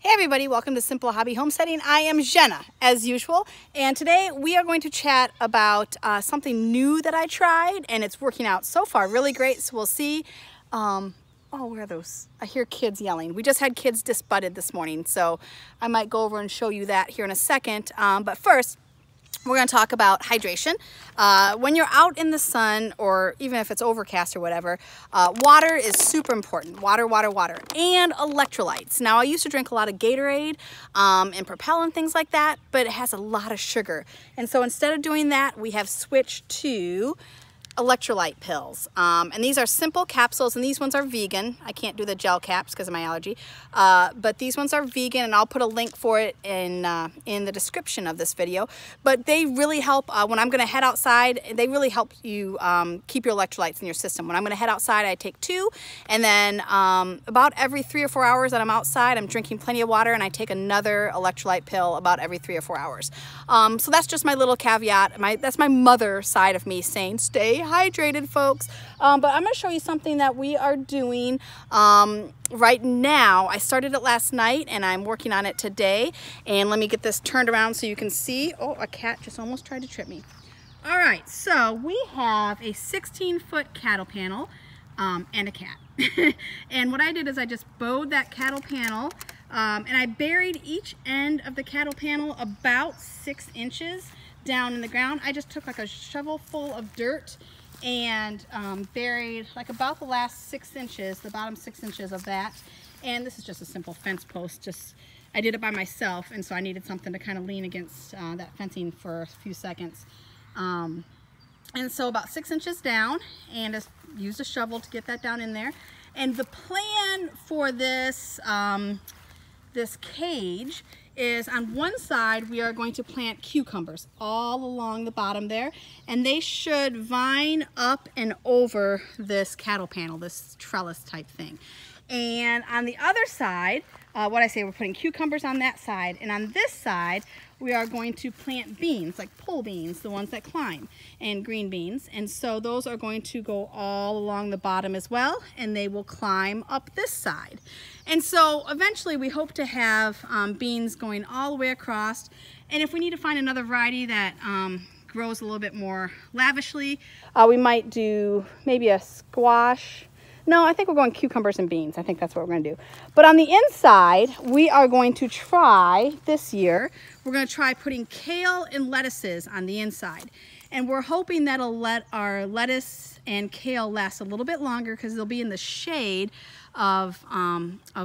Hey everybody, welcome to Simple Hobby Homesteading. I am Jenna, as usual, and today we are going to chat about something new that I tried, and it's working out so far really great, so we'll see. Oh, where are those? I hear kids yelling. We just had kids disbudded this morning, so I might go over and show you that here in a second, but first, we're going to talk about hydration. When you're out in the sun, or even if it's overcast or whatever, water is super important. Water, and electrolytes. Now, I used to drink a lot of Gatorade and Propel and things like that, but it has a lot of sugar. And so instead of doing that, we have switched to electrolyte pills, and these are simple capsules, and these ones are vegan. I can't do the gel caps because of my allergy, but these ones are vegan, and I'll put a link for it in the description of this video. But they really help when I'm going to head outside. They really help you keep your electrolytes in your system. When I'm going to head outside, I take 2, and then about every 3 or 4 hours that I'm outside, I'm drinking plenty of water, and I take another electrolyte pill about every 3 or 4 hours. So that's just my little caveat. That's my mother side of me saying stay hydrated, folks. But I'm going to show you something that we are doing right now. I started it last night and I'm working on it today. And let me get this turned around so you can see. Oh, a cat just almost tried to trip me. All right, so we have a 16-foot cattle panel and a cat. And what I did is I just bowed that cattle panel and I buried each end of the cattle panel about 6 inches down in the ground. I just took like a shovel full of dirt and buried like about the last 6 inches, the bottom 6 inches of that. And this is just a simple fence post. I did it by myself, and so I needed something to kind of lean against that fencing for a few seconds. And so about 6 inches down, and just used a shovel to get that down in there. And the plan for this this cage is on one side we are going to plant cucumbers all along the bottom there, and they should vine up and over this cattle panel, this trellis type thing. And on the other side, we're putting cucumbers on that side, and on this side we are going to plant beans, like pole beans, the ones that climb, and green beans. And so those are going to go all along the bottom as well, and they will climb up this side. And so eventually we hope to have beans going all the way across. And if we need to find another variety that grows a little bit more lavishly, we might do maybe a squash. No, I think we're going cucumbers and beans. I think that's what we're going to do. But on the inside, we are going to try this year, we're going to try putting kale and lettuces on the inside. And we're hoping that'll let our lettuce and kale last a little bit longer because they'll be in the shade of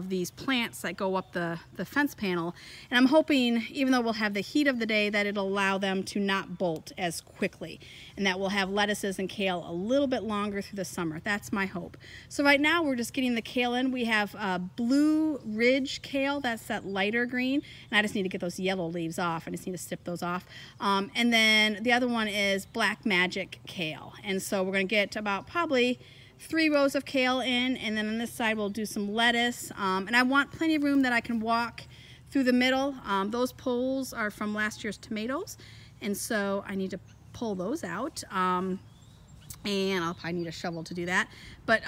these plants that go up the fence panel. And I'm hoping, even though we'll have the heat of the day, that it'll allow them to not bolt as quickly, and that we'll have lettuces and kale a little bit longer through the summer. That's my hope. So right now we're just getting the kale in. We have Blue Ridge kale, that's that lighter green, and I just need to get those yellow leaves off. I just need to snip those off. And then the other one is Black Magic kale. And so we're going to get about probably 3 rows of kale in, and then on this side we'll do some lettuce. And I want plenty of room that I can walk through the middle. Those poles are from last year's tomatoes, and so I need to pull those out. And I'll probably need a shovel to do that. But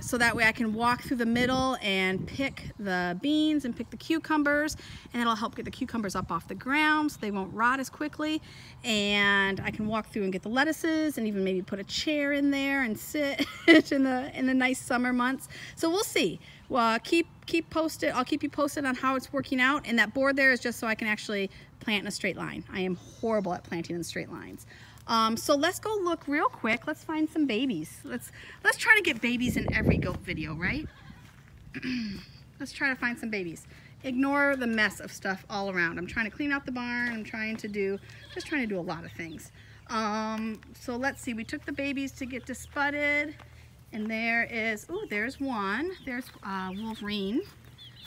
so that way I can walk through the middle and pick the beans and pick the cucumbers, and it'll help get the cucumbers up off the ground so they won't rot as quickly. And I can walk through and get the lettuces, and even maybe put a chair in there and sit in the nice summer months. So we'll see. Well, keep posted. I'll keep you posted on how it's working out. And that board there is just so I can actually plant in a straight line. I am horrible at planting in straight lines. So let's go look real quick. Let's find some babies. Let's try to get babies in every goat video, right? Let's try to find some babies. Ignore the mess of stuff all around. I'm trying to clean out the barn. I'm just trying to do a lot of things. So let's see. We took the babies to get disbudded, and there is, ooh, there's one. There's Wolverine,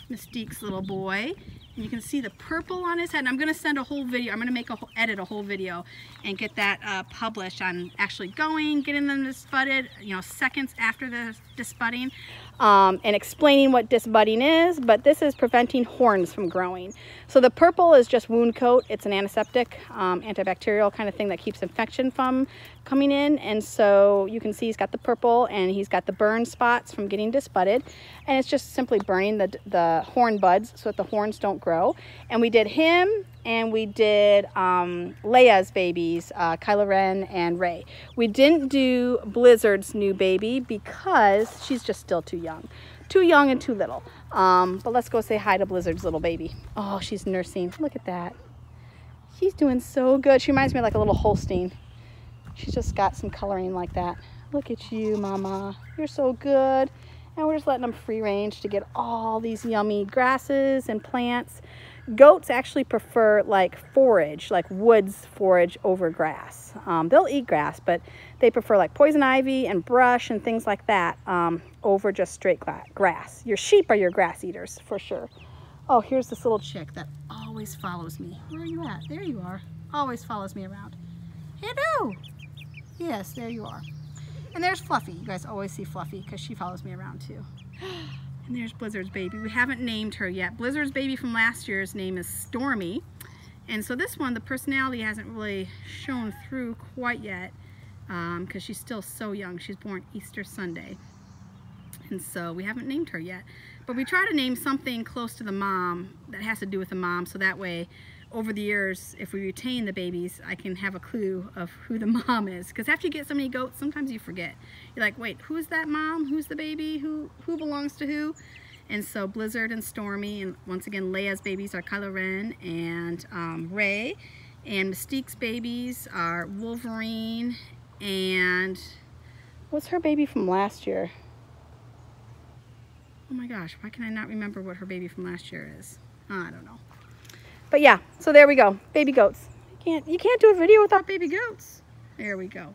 Mystique's little boy. And you can see the purple on his head. And I'm going to send a whole video. I'm going to edit a whole video and get that published on actually getting them disbudded, seconds after the disbudding. and explaining what disbudding is, but this is preventing horns from growing. So the purple is just wound coat. It's an antiseptic, antibacterial kind of thing that keeps infection from coming in. And so you can see he's got the purple and he's got the burn spots from getting disbudded. And it's just simply burning the horn buds so that the horns don't grow. And we did him, and we did Leia's babies, Kyla Ren and Ray. We didn't do Blizzard's new baby because she's just still too young. Too young and too little. But let's go say hi to Blizzard's little baby. Oh, she's nursing. Look at that. She's doing so good. She reminds me of like a little Holstein. She's just got some coloring like that. Look at you, Mama. You're so good. And we're just letting them free range to get all these yummy grasses and plants. Goats actually prefer like forage, like woods forage over grass. They'll eat grass, but they prefer like poison ivy and brush and things like that over just straight grass. Your sheep are your grass eaters for sure. Oh, here's this little chick that always follows me. Where are you at? There you are. Always follows me around. Hello. Yes, there you are. And there's Fluffy. You guys always see Fluffy because she follows me around too. And there's Blizzard's baby. We haven't named her yet. Blizzard's baby from last year's name is Stormy. And so this one, the personality hasn't really shown through quite yet because she's still so young. She's born Easter Sunday. And so we haven't named her yet. But we try to name something close to the mom that has to do with the mom, so that way over the years, if we retain the babies, I can have a clue of who the mom is. Because after you get so many goats, sometimes you forget. You're like, wait, who's that mom? Who's the baby? Who belongs to who? And so Blizzard and Stormy, and once again, Leia's babies are Kyla Ren and Ray. And Mystique's babies are Wolverine and what's her baby from last year? Oh my gosh, why can I not remember what her baby from last year is? I don't know. But yeah, so there we go, baby goats. You can't do a video without baby goats. There we go.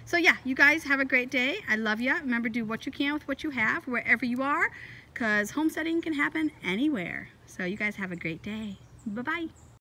So yeah, you guys have a great day. I love you. Remember, do what you can with what you have, wherever you are, because homesteading can happen anywhere. So you guys have a great day. Bye-bye.